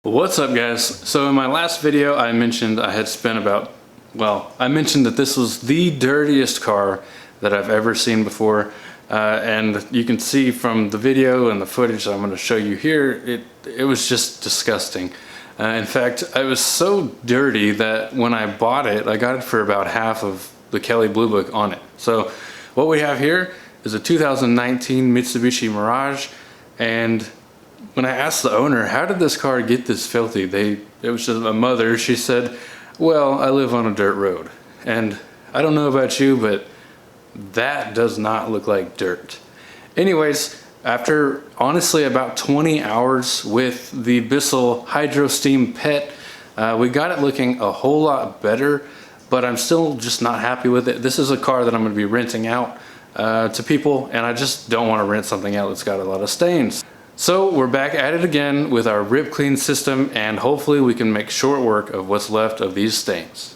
What's up, guys? So in my last video I mentioned I had spent I mentioned that this was the dirtiest car that I've ever seen before, and you can see from the video and the footage that I'm going to show you here, it was just disgusting. In fact, it was so dirty that when I bought it, I got it for about half of the Kelley Blue Book on it. So what we have here is a 2019 Mitsubishi Mirage, and when I asked the owner, how did this car get this filthy? It was just a mother. She said, well, I live on a dirt road. And I don't know about you, but that does not look like dirt. Anyways, after honestly about 20 hours with the Bissell Hydrosteam Pet, we got it looking a whole lot better, but I'm still just not happy with it. This is a car that I'm going to be renting out to people, and I just don't want to rent something out that's got a lot of stains. So we're back at it again with our Ripclean system, and hopefully we can make short work of what's left of these stains.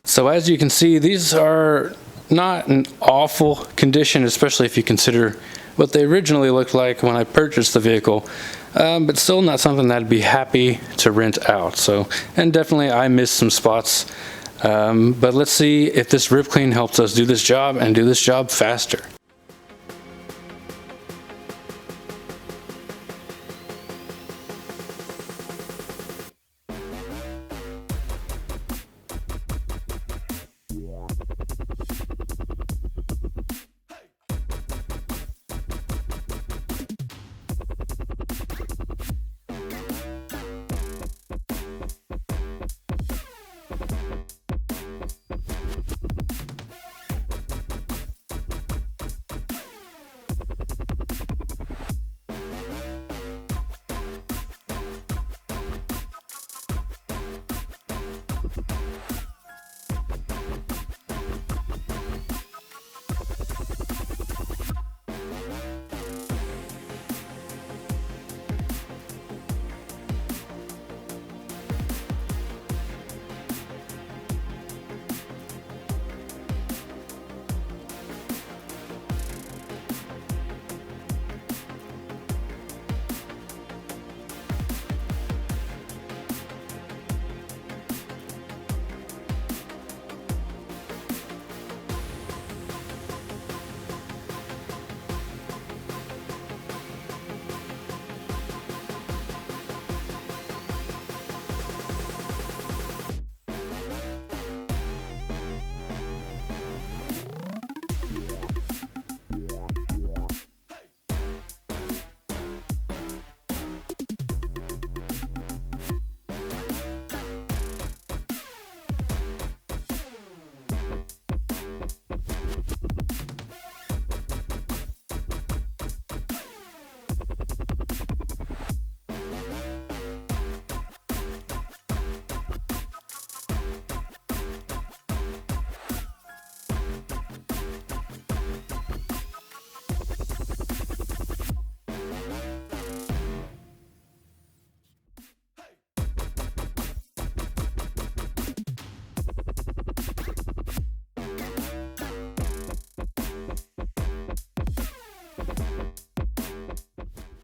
So as you can see, these are not in awful condition, especially if you consider what they originally looked like when I purchased the vehicle, but still not something that I'd be happy to rent out. So, and definitely I missed some spots, but let's see if this Ripclean helps us do this job and do this job faster.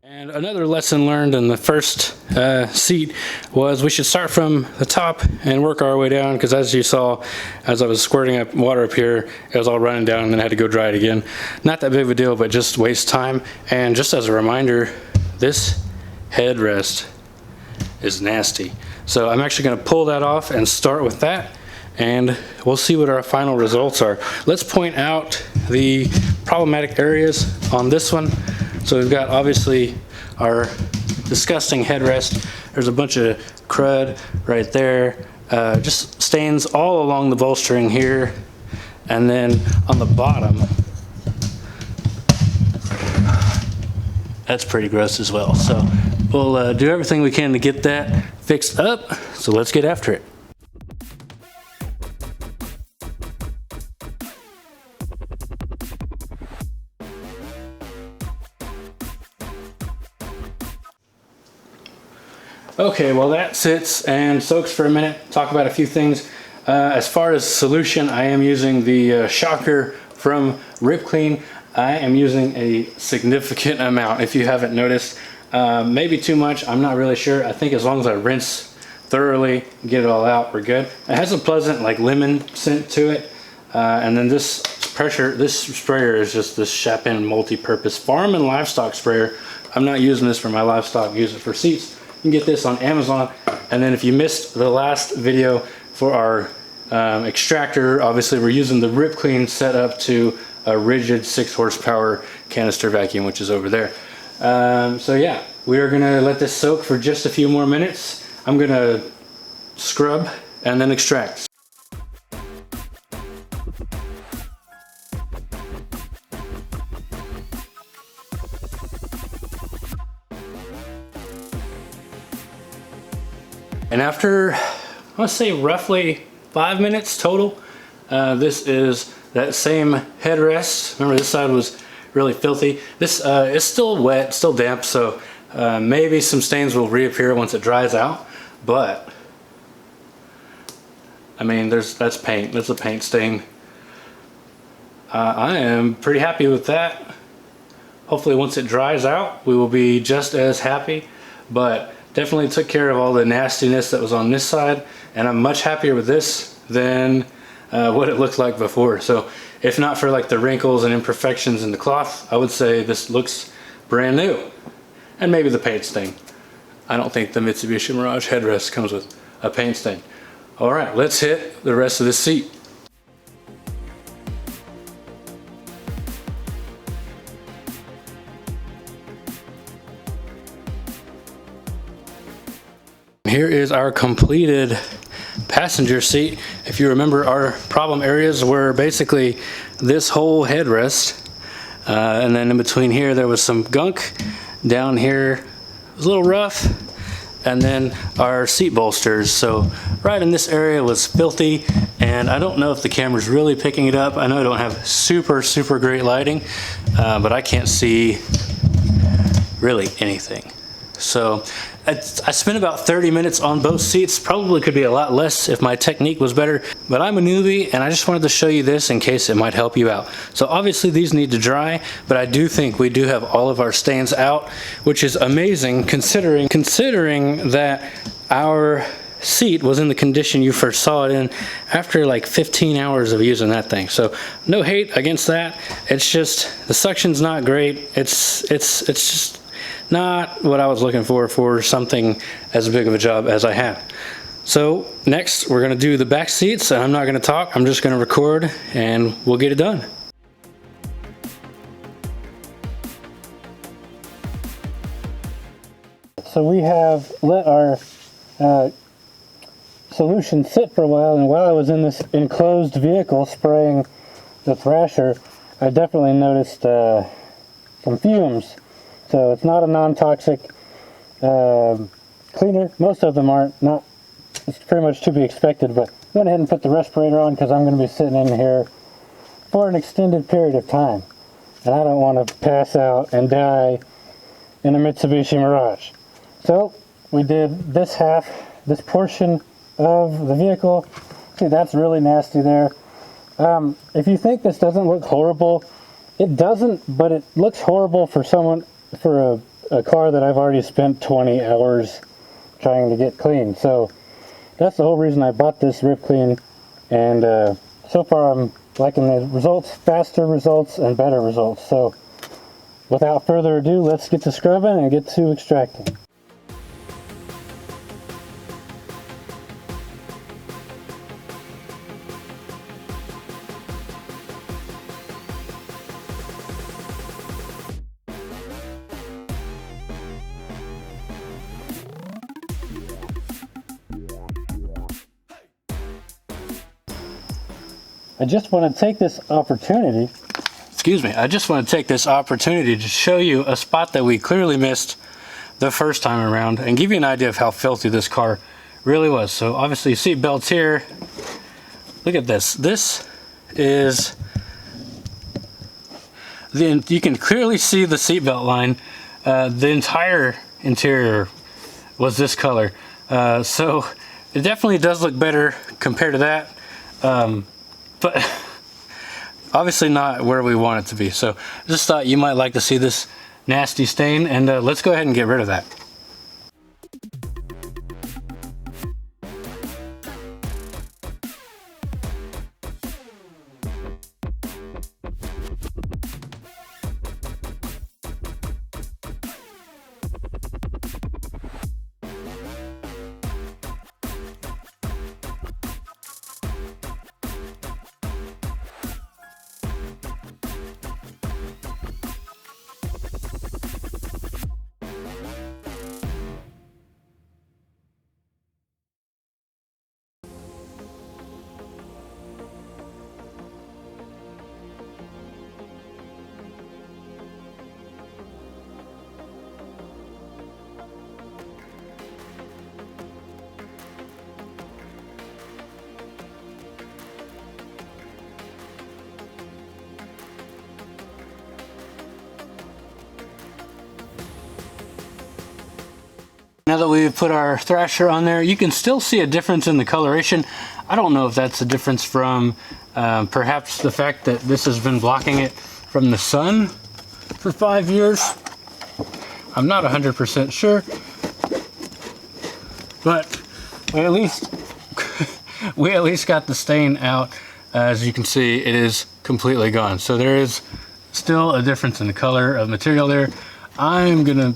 And another lesson learned in the first seat was we should start from the top and work our way down, because as you saw, as I was squirting up water up here, it was all running down and then I had to go dry it again. Not that big of a deal, but just waste time. And just as a reminder, this headrest is nasty. So I'm actually going to pull that off and start with that, and we'll see what our final results are. Let's point out the problematic areas on this one. So we've got obviously our disgusting headrest. There's a bunch of crud right there. Just stains all along the bolstering here. And then on the bottom, that's pretty gross as well. So we'll do everything we can to get that fixed up. So let's get after it. Okay, well that sits and soaks for a minute. Talk about a few things. As far as solution, I am using the shocker from Ripclean. I am using a significant amount, if you haven't noticed. Maybe too much, I'm not really sure. I think as long as I rinse thoroughly, get it all out, we're good. It has a pleasant like lemon scent to it. And then this sprayer is just this Chapin multi-purpose farm and livestock sprayer. I'm not using this for my livestock, use it for seats. You can get this on Amazon. And then if you missed the last video for our extractor, obviously we're using the Ripclean set up to a rigid 6 horsepower canister vacuum, which is over there. So yeah, we are gonna let this soak for just a few more minutes. I'm gonna scrub and then extract. And after, let's say roughly 5 minutes total, this is that same headrest. Remember, this side was really filthy. This is still wet, still damp, so maybe some stains will reappear once it dries out. But I mean, that's paint. That's a paint stain. I am pretty happy with that. Hopefully, once it dries out, we will be just as happy. But definitely took care of all the nastiness that was on this side, and I'm much happier with this than what it looked like before. So if not for like the wrinkles and imperfections in the cloth, I would say this looks brand new. And maybe the paint stain. I don't think the Mitsubishi Mirage headrest comes with a paint stain. All right, let's hit the rest of this seat. Here is our completed passenger seat. If you remember, our problem areas were basically this whole headrest, and then in between here there was some gunk. Down here it was a little rough, and then our seat bolsters. So right in this area was filthy, and I don't know if the camera's really picking it up. I know I don't have super great lighting, but I can't see really anything. So I spent about 30 minutes on both seats. Probably could be a lot less if my technique was better, but I'm a newbie and I just wanted to show you this in case it might help you out. So obviously these need to dry, but I do think we do have all of our stains out, which is amazing considering that our seat was in the condition you first saw it in after like 15 hours of using that thing. So no hate against that. It's just the suction's not great. It's just not what I was looking for something as big of a job as I had. So next we're going to do the back seats, and I'm not going to talk, I'm just going to record and we'll get it done. So we have let our solution sit for a while, and while I was in this enclosed vehicle spraying the Thrasher, I definitely noticed some fumes. So it's not a non-toxic cleaner. Most of them aren't. It's pretty much to be expected, but I went ahead and put the respirator on because I'm going to be sitting in here for an extended period of time. And I don't want to pass out and die in a Mitsubishi Mirage. So we did this portion of the vehicle. See, that's really nasty there. If you think this doesn't look horrible, it doesn't, but it looks horrible for a car that I've already spent 20 hours trying to get clean. So that's the whole reason I bought this Ripclean, and so far I'm liking the results, faster results and better results. So without further ado, let's get to scrubbing and get to extracting. I just want to take this opportunity, to show you a spot that we clearly missed the first time around and give you an idea of how filthy this car really was. So obviously seat belts here. Look at this. This is you can clearly see the seat belt line. The entire interior was this color. So it definitely does look better compared to that. But obviously not where we want it to be. So just thought you might like to see this nasty stain, and let's go ahead and get rid of that. Now that we've put our thrasher on there, you can still see a difference in the coloration. I don't know if that's a difference from perhaps the fact that this has been blocking it from the sun for 5 years. I'm not 100% sure, but we at least got the stain out. As you can see, it is completely gone. So there is still a difference in the color of material there. I'm gonna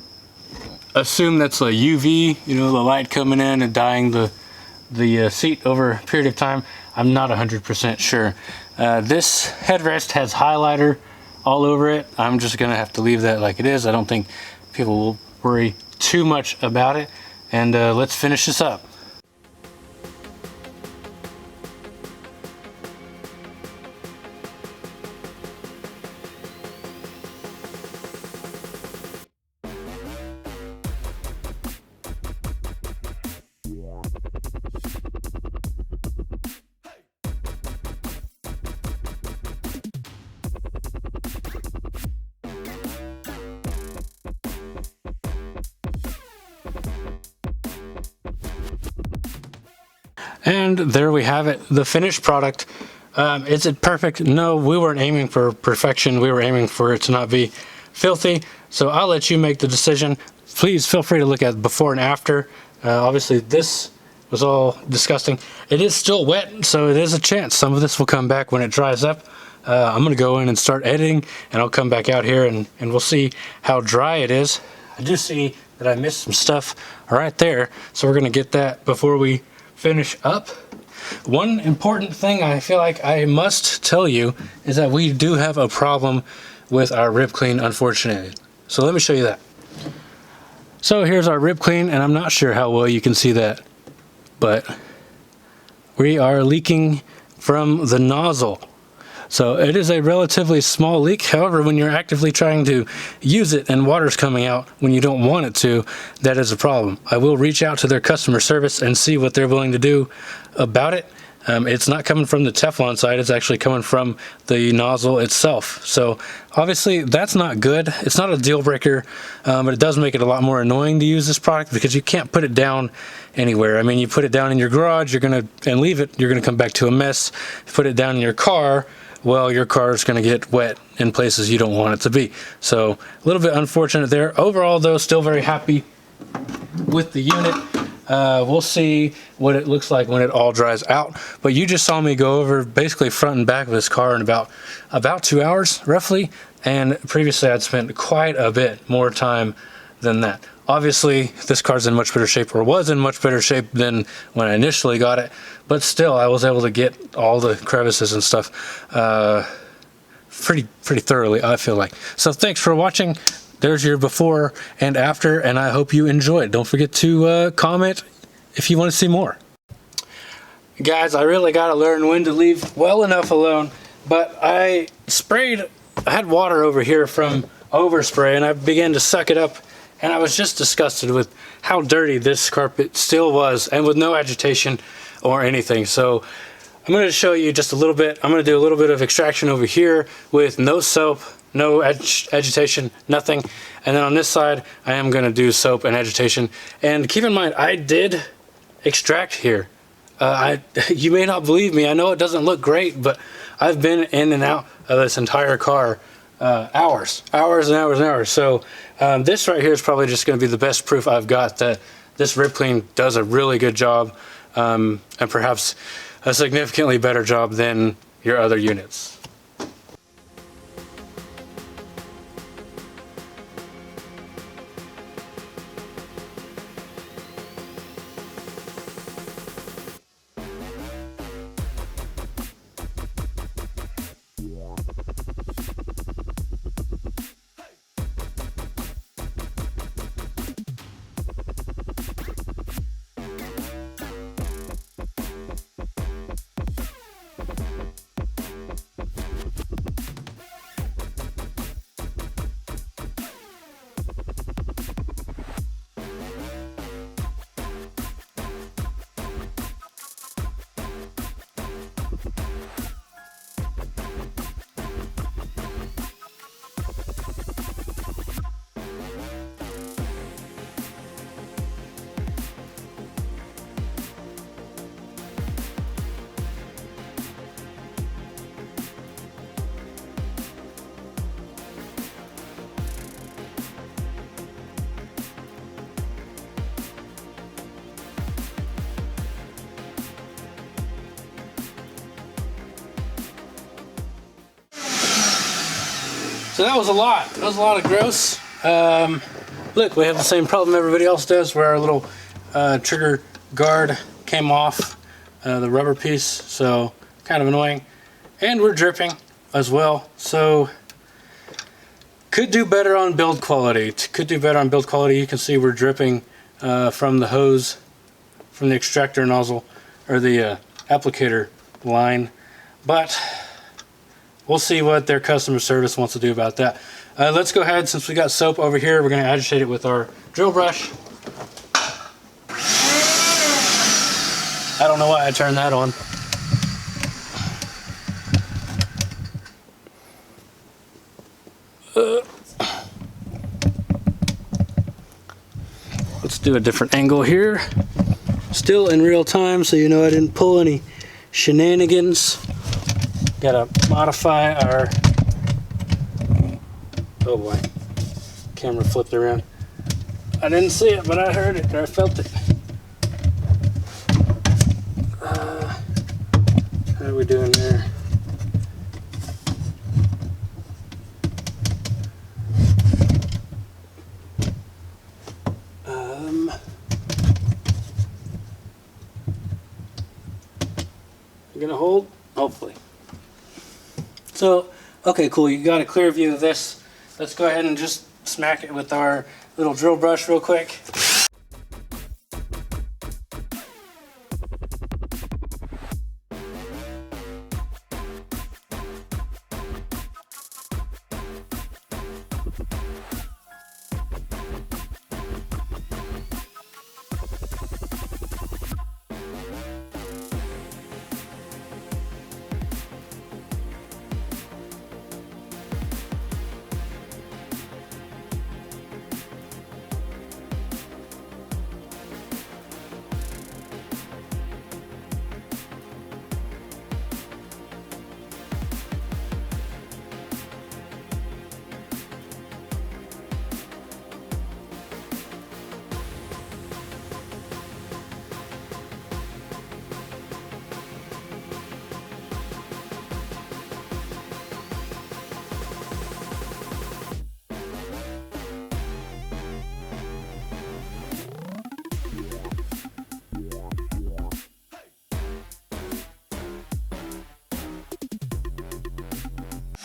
assume that's a UV, you know, the light coming in and dyeing the seat over a period of time. I'm not 100% sure. This headrest has highlighter all over it. I'm just gonna have to leave that like it is. I don't think people will worry too much about it. And let's finish this up. And there we have it, the finished product. Is it perfect? No, we weren't aiming for perfection. We were aiming for it to not be filthy. So I'll let you make the decision. Please feel free to look at before and after. Obviously this was all disgusting. It is still wet, so it is a chance some of this will come back when it dries up. I'm gonna go in and start editing, and I'll come back out here and we'll see how dry it is. I do see that I missed some stuff right there, so we're gonna get that before we finish up. One important thing I feel like I must tell you is that we do have a problem with our Ripclean, unfortunately. So let me show you that. So here's our Ripclean, and I'm not sure how well you can see that, but we are leaking from the nozzle. So it is a relatively small leak. However, when you're actively trying to use it and water's coming out when you don't want it to, that is a problem. I will reach out to their customer service and see what they're willing to do about it. It's not coming from the Teflon side, it's actually coming from the nozzle itself. So obviously that's not good. It's not a deal breaker, but it does make it a lot more annoying to use this product because you can't put it down anywhere. I mean, you put it down in your garage, and leave it, you're gonna come back to a mess. You put it down in your car, well, your car is going to get wet in places you don't want it to be. So a little bit unfortunate there. Overall, though, still very happy with the unit. We'll see what it looks like when it all dries out. But you just saw me go over basically front and back of this car in about 2 hours, roughly. And previously, I'd spent quite a bit more time than that. Obviously, this car's in much better shape, or was in much better shape than when I initially got it, but still, I was able to get all the crevices and stuff pretty thoroughly, I feel like. So thanks for watching. There's your before and after, and I hope you enjoyed. Don't forget to comment if you want to see more. Guys, I really got to learn when to leave well enough alone, but I had water over here from overspray, and I began to suck it up and I was just disgusted with how dirty this carpet still was, and with no agitation or anything. So I'm going to show you just a little bit. I'm going to do a little bit of extraction over here with no soap, no agitation, nothing. And then on this side, I am going to do soap and agitation. And keep in mind, I did extract here. You may not believe me. I know it doesn't look great, but I've been in and out of this entire car hours and hours and hours. So this right here is probably just going to be the best proof I've got that this Ripclean does a really good job, and perhaps a significantly better job than your other units. So that was a lot. That was a lot of gross. Look, we have the same problem everybody else does, where our little trigger guard came off, the rubber piece, so kind of annoying. And we're dripping as well, so could do better on build quality. Could do better on build quality. You can see we're dripping from the hose, from the extractor nozzle, or the applicator line, but we'll see what their customer service wants to do about that. Let's go ahead, since we got soap over here, we're going to agitate it with our drill brush. I don't know why I turned that on. Let's do a different angle here. Still in real time, so you know I didn't pull any shenanigans. Gotta modify our, oh boy, camera flipped around. I didn't see it, but I heard it, or I felt it. How are we doing there? You gonna hold? Hopefully. So, okay, cool, you got a clear view of this. Let's go ahead and just smack it with our little drill brush real quick.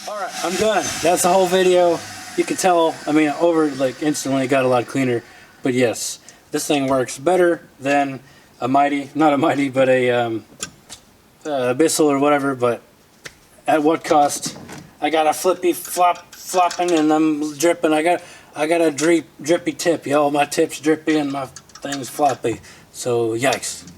Alright, I'm done. That's the whole video. You can tell, I mean, instantly got a lot cleaner. But yes, this thing works better than a not a Mighty, but a Bissell or whatever. But at what cost? I got a flopping and I'm dripping. I got a drippy tip, y'all. My tip's drippy and my thing's floppy. So, yikes.